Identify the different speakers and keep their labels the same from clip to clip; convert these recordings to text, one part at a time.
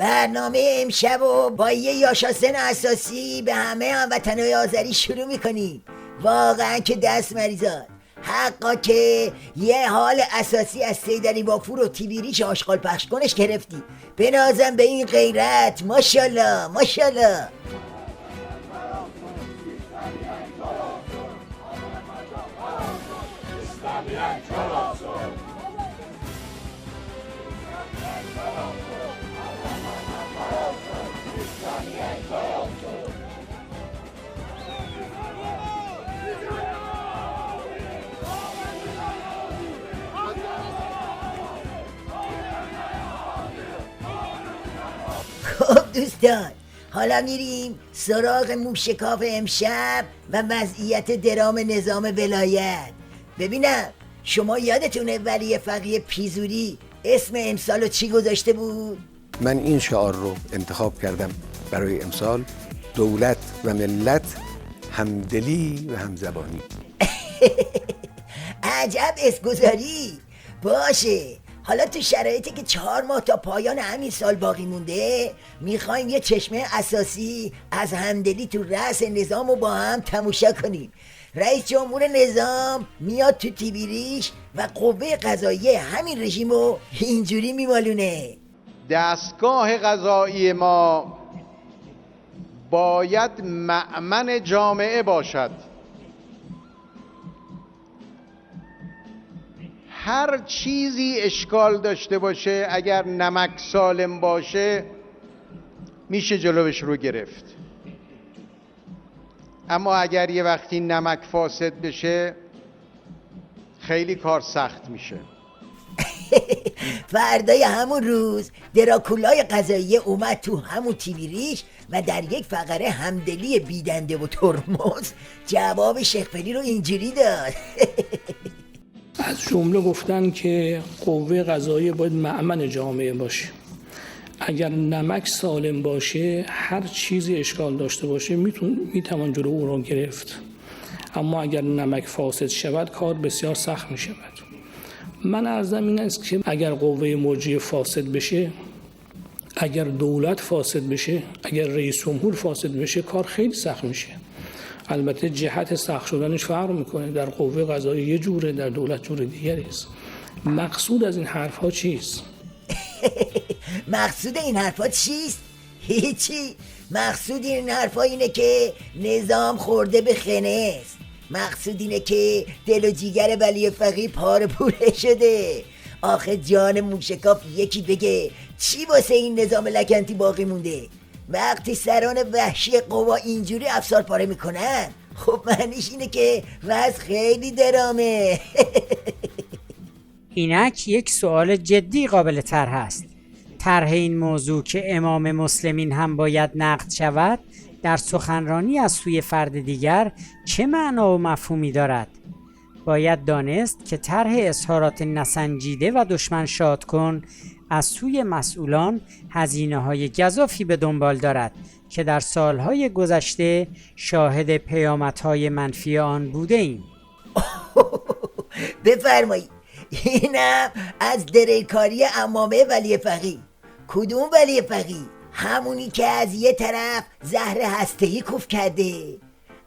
Speaker 1: برنامه امشب و با یه یاشاسن اساسی به همه هموطنای آذری شروع میکنیم. واقعا که دست مریزاد حقا که یه حال اساسی از سیدری بافور و تیبیریش آشغال پخش کنش گرفتی. بنازم به این غیرت. ماشالله ماشالله. خب دوستان، حالا میریم سراغ موشکاف امشب و وضعیت درام نظام ولایت. ببینم شما یادتونه ولی فقیه پیزوری اسم امسالو چی گذاشته بود؟
Speaker 2: من این شعار رو انتخاب کردم برای امسال: دولت و ملت، همدلی و همزبانی.
Speaker 1: عجب اسمگذاری. باشه، حالا تو شرایطی که 4 ماه تا پایان همین سال باقی مونده میخوایم یه چشمه اساسی از همدلی تو رأس نظام رو با هم تماشا کنیم. رئیس جمهور نظام میاد تو تیبیریش و قوه قضاییه همین رژیم رو اینجوری میمالونه:
Speaker 3: دستگاه قضایی ما باید مأمن جامعه باشد. هر چیزی اشکال داشته باشه، اگر نمک سالم باشه میشه جلوش رو گرفت، اما اگر یه وقتی نمک فاسد بشه خیلی کار سخت میشه.
Speaker 1: فردای همون روز دراکولای قضایی اومد تو همون تیبیریش و در یک فقره همدلی بیدنده و ترمز جواب شیخ‌پری رو اینجوری داد.
Speaker 4: از جمله گفتن که قوه قضاییه باید مأمن جامعه باشه. اگر نمک سالم باشه، هر چیزی اشکال داشته باشه میتوان جلو اون رو گرفت، اما اگر نمک فاسد شود کار بسیار سخت می شود. من عرضم این است که اگر قوه مجریه فاسد بشه، اگر دولت فاسد بشه، اگر رئیس جمهور فاسد بشه، کار خیلی سخت میشه. البته جهت سخت شدنش فرق میکنه، در قوه قضاییه یه جوره، در دولت جور دیگری است. مقصود از این حرفها چیست؟
Speaker 1: مقصود این حرفا چیست؟ هیچی. مقصود این حرفا اینه که نظام خورده به خنس. مقصود اینه که دل و جیگر ولی فقیه پاره پوره شده. آخه جان موشکاف یکی بگه چی واسه این نظام لکنتی باقی مونده؟ وقتی سران وحشی قوا اینجوری افسار پاره میکنن، خب معنیش اینه که وضع خیلی درامه.
Speaker 5: اینک یک سوال جدی قابل طرح است. طرح این موضوع که امام مسلمین هم باید نقد شود در سخنرانی از سوی فرد دیگر چه معنا و مفهومی دارد؟ باید دانست که طرح اظهارات نسنجیده و دشمن شاد کن از سوی مسئولان هزینه‌های گزافی به دنبال دارد که در سالهای گذشته شاهد پیامدهای منفی آن بوده ایم.
Speaker 1: بفرمایید. اینم از دریکاری عمامه ولی فقیه. کدوم ولی فقیه؟ همونی که از یه طرف زهر هسته‌ای کوف کرده،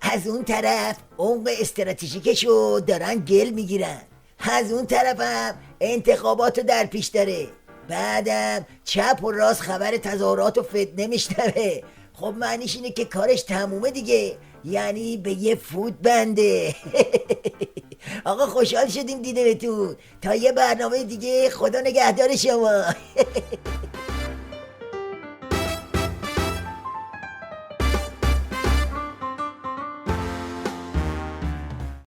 Speaker 1: از اون طرف عمق استراتژیکشو دارن گل میگیرن، از اون طرف هم انتخاباتو در پیش داره، بعدم چپ و راست خبر تظاهرات و فتنه میشنوه. خب معنیش اینه که کارش تمومه دیگه، یعنی به یه فوت بنده. آقا خوشحال شدیم دیدمتون. تا یه برنامه دیگه، خدا نگهدار شما.